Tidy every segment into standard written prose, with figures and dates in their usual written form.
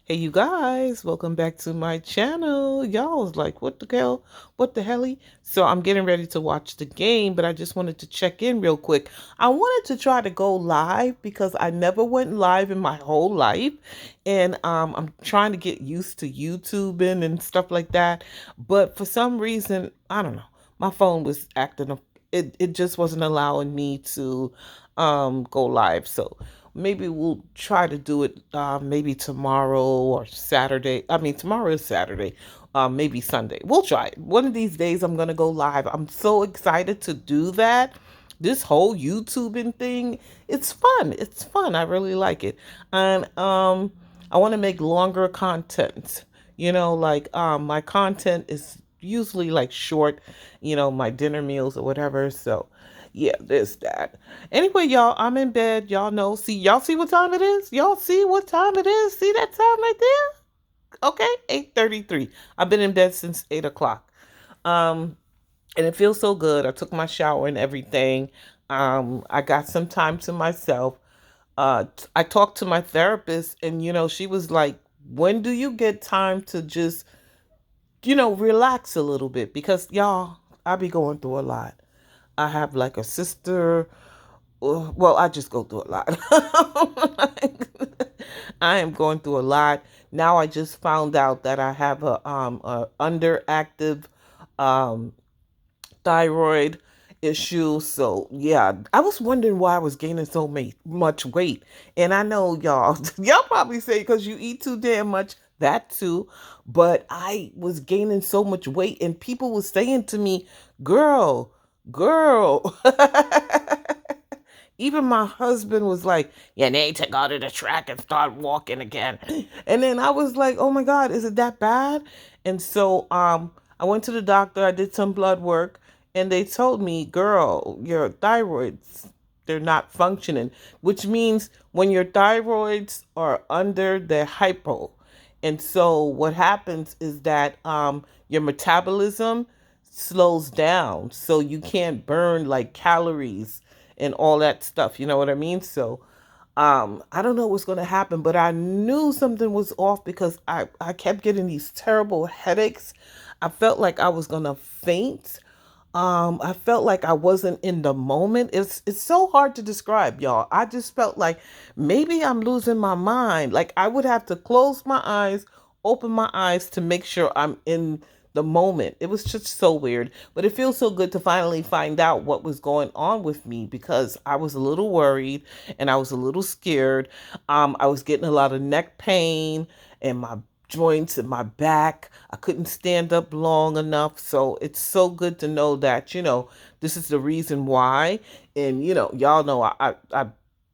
Hey you guys, welcome back to my channel. Y'all was like, what the hell? What the helly? So I'm getting ready to watch the game, but I just wanted to check in real quick. I wanted to try to go live because I never went live in my whole life. And I'm trying to get used to YouTubing and stuff like that. But for some reason, I don't know, my phone was acting up. It just wasn't allowing me to go live. So maybe we'll try to do it maybe tomorrow or Saturday. I mean, tomorrow is Saturday. Maybe Sunday. We'll try it. One of these days I'm going to go live. I'm so excited to do that. This whole YouTubing thing, it's fun. It's fun. I really like it. And I want to make longer content. My content is usually like short, my dinner meals or whatever. So yeah, there's that. Anyway, y'all, I'm in bed. Y'all know. See, y'all see what time it is? Y'all see what time it is? See that time right there? Okay, 8:33. I've been in bed since 8 o'clock. Um, and it feels so good. I took my shower and everything. I got some time to myself. I talked to my therapist, and she was like, "When do you get time to just, relax a little bit?" Because y'all, I be going through a lot. I have like a sister. Well, I just go through a lot. I am going through a lot. Now I just found out that I have a underactive um thyroid issue. So yeah, I was wondering why I was gaining so much weight. And I know y'all y'all probably say because you eat too damn much, that too. But I was gaining so much weight and people were saying to me, girl. Even my husband was like, "You need to go to the track and start walking again." And then I was like, "Oh my God, is it that bad?" And so I went to the doctor, I did some blood work, and they told me, "Girl, your thyroids, they're not functioning," which means when your thyroids are under the hypo. And so what happens is that your metabolism slows down, so you can't burn like calories and all that stuff. You know what I mean? So I don't know what's going to happen, but I knew something was off because I kept getting these terrible headaches. I felt like I was going to faint. I felt like I wasn't in the moment. It's so hard to describe, y'all. I just felt like maybe I'm losing my mind. Like I would have to close my eyes, open my eyes to make sure I'm in the moment. It was just so weird, but it feels so good to finally find out what was going on with me because I was a little worried and I was a little scared. I was getting a lot of neck pain and my joints in my back. I couldn't stand up long enough. So it's so good to know that, this is the reason why. And, y'all know I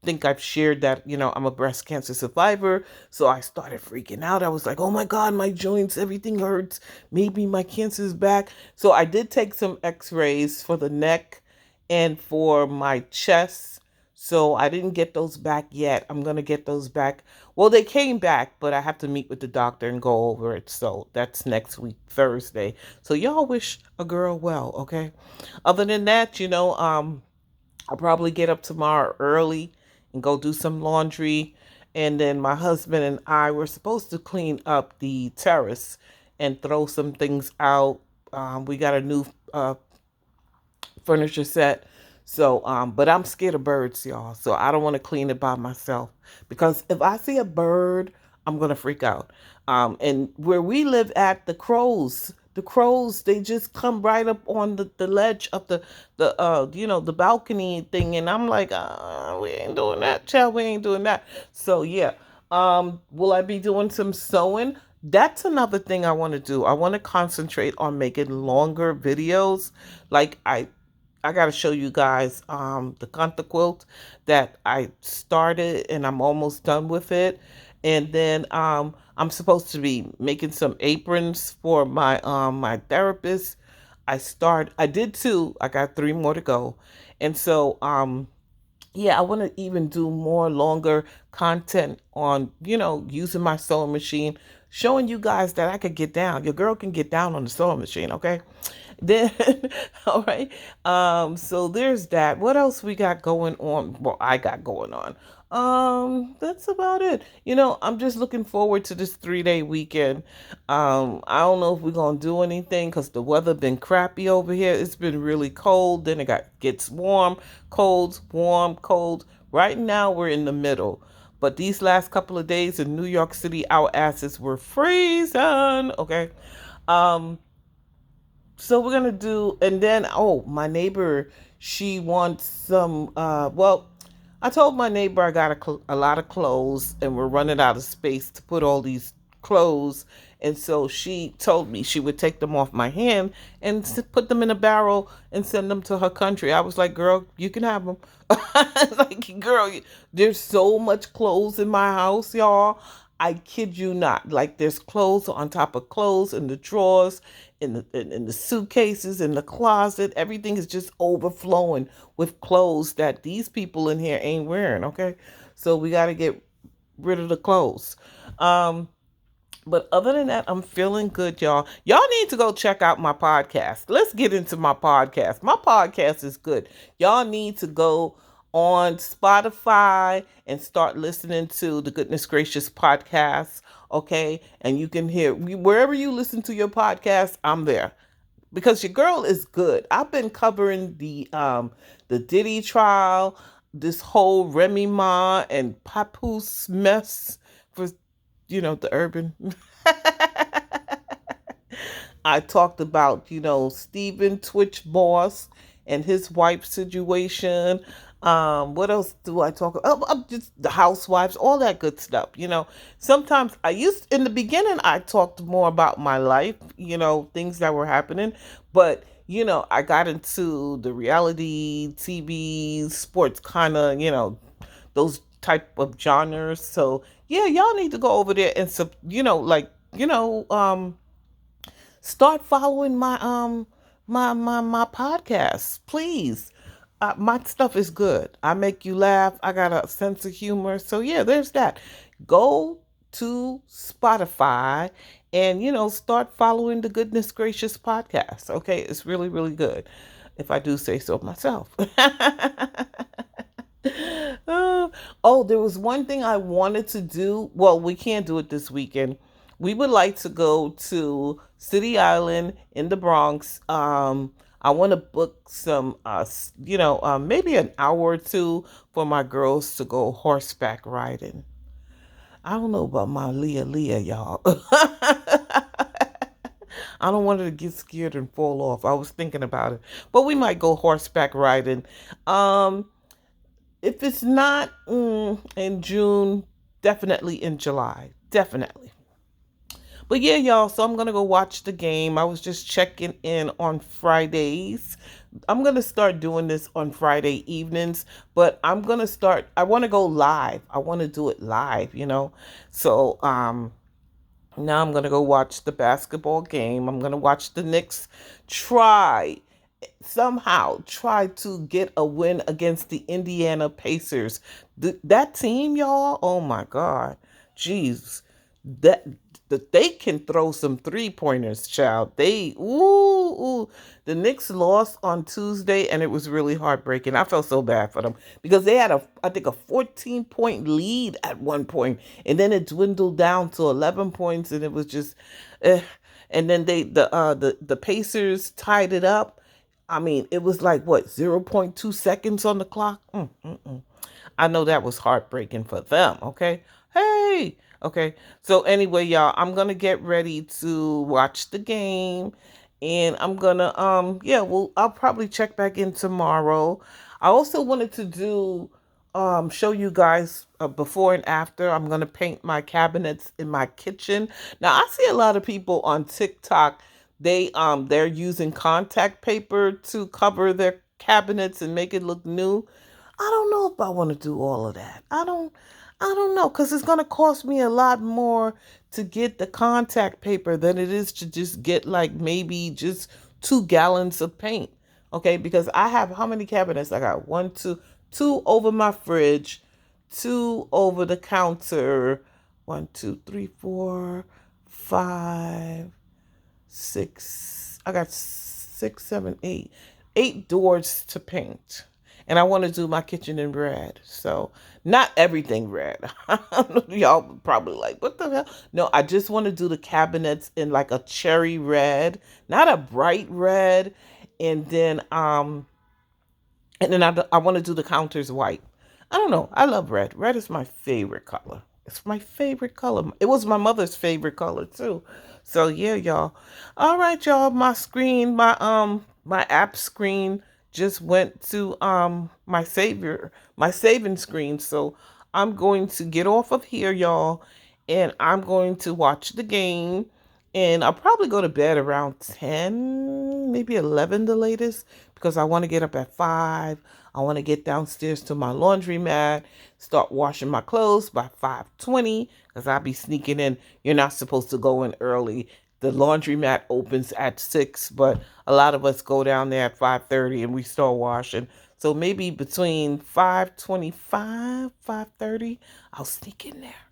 think I've shared that, I'm a breast cancer survivor. So I started freaking out. I was like, oh my God, my joints, everything hurts. Maybe my cancer is back. So I did take some x-rays for the neck and for my chest. So I didn't get those back yet. I'm going to get those back. Well, they came back, but I have to meet with the doctor and go over it. So that's next week, Thursday. So y'all wish a girl well, okay? Other than that, I'll probably get up tomorrow early and go do some laundry. And then my husband and I were supposed to clean up the terrace and throw some things out. We got a new furniture set. So, but I'm scared of birds, y'all. So I don't want to clean it by myself because if I see a bird, I'm gonna freak out. And where we live at, the crows, they just come right up on the ledge of the balcony thing, and I'm like, we ain't doing that, child. We ain't doing that. So yeah. Will I be doing some sewing? That's another thing I want to do. I want to concentrate on making longer videos. Like I got to show you guys the Kanta quilt that I started and I'm almost done with it. And then I'm supposed to be making some aprons for my therapist. I did two. I got three more to go. And so yeah, I want to even do more longer content on, using my sewing machine, showing you guys that I could get down. Your girl can get down on the sewing machine, okay? Then, all right. So there's that. What else we got going on? Well, I got going on. That's about it. I'm just looking forward to this 3-day weekend. I don't know if we're gonna do anything because the weather been crappy over here. It's been really cold. Then gets warm, cold, warm, cold. Right now we're in the middle. But these last couple of days in New York City, our asses were freezing. Okay. Um, so we're gonna do, and then my neighbor, she wants some. Well, I told my neighbor I got a lot of clothes, and we're running out of space to put all these clothes, and so she told me she would take them off my hand and put them in a barrel and send them to her country. I was like, girl, you can have them. Like, girl, there's so much clothes in my house, y'all. I kid you not. Like, there's clothes on top of clothes in the drawers, in the suitcases, in the closet. Everything is just overflowing with clothes that these people in here ain't wearing. Okay, so we got to get rid of the clothes. Um, but other than that, I'm feeling good, y'all. Y'all need to go check out my podcast. Let's get into my podcast. My podcast is good. Y'all need to go on Spotify and start listening to the Goodness Gracious podcast. Okay. And you can hear wherever you listen to your podcast, I'm there because your girl is good. I've been covering the Diddy trial, this whole Remy Ma and Papoose mess for the urban. I talked about, Stephen Twitch Boss and his wife situation. What else do I talk about? Just the housewives, all that good stuff. Sometimes in the beginning, I talked more about my life, things that were happening. But, I got into the reality TV, sports kind of, those type of genres. So, yeah, y'all need to go over there and, start following my podcast, please. My stuff is good. I make you laugh. I got a sense of humor. So yeah, there's that. Go to Spotify and start following the Goodness Gracious podcast. Okay, it's really really good. If I do say so myself. There was one thing I wanted to do. Well, we can't do it this weekend. We would like to go to City Island in the Bronx. I want to book some, maybe an hour or two for my girls to go horseback riding. I don't know about my Leah, y'all. I don't want her to get scared and fall off. I was thinking about it, but we might go horseback riding. Um, if it's not in June, definitely in July. Definitely. But yeah, y'all, so I'm going to go watch the game. I was just checking in on Fridays. I'm going to start doing this on Friday evenings, but I want to go live. I want to do it live. So, now I'm going to go watch the basketball game. I'm going to watch the Knicks try to get a win against the Indiana Pacers. That team, y'all, oh my God. Jeez. That that they can throw some 3 pointers, child. The Knicks lost on Tuesday and it was really heartbreaking. I felt so bad for them because they had I think a 14-point lead at one point, and then it dwindled down to 11 points, and it was just, eh. And then the Pacers tied it up. I mean, it was like what, 0.2 seconds on the clock. I know that was heartbreaking for them. Okay, hey. Okay. So anyway, y'all, I'm gonna get ready to watch the game, and I'm gonna yeah, well, I'll probably check back in tomorrow. I also wanted to do show you guys before and after. I'm gonna paint my cabinets in my kitchen. Now I see a lot of people on TikTok. They're using contact paper to cover their cabinets and make it look new. I don't know if I want to do all of that. I don't know, because it's going to cost me a lot more to get the contact paper than it is to just get like maybe just 2 gallons of paint. Okay, because I have how many cabinets? I got one, two over my fridge, two over the counter, 1, 2, 3, 4, 5, 6. I got six, seven, eight. 8 doors to paint. And I want to do my kitchen in red. So not everything red. Y'all probably like, what the hell? No, I just want to do the cabinets in like a cherry red, not a bright red. And then I want to do the counters white. I don't know. I love red. Red is my favorite color. It's my favorite color. It was my mother's favorite color too. So yeah, y'all. All right, y'all. My app screen just went to my saving screen. So I'm going to get off of here, y'all, and I'm going to watch the game. And I'll probably go to bed around 10, maybe 11 the latest, because I want to get up at 5. I want to get downstairs to my laundromat, start washing my clothes by 5:20, because I'll be sneaking in. You're not supposed to go in early. The laundromat opens at 6, but a lot of us go down there at 5:30 and we start washing. So maybe between 5:25, 5:30, I'll sneak in there.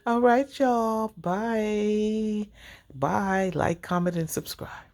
All right, y'all. Bye. Bye. Like, comment, and subscribe.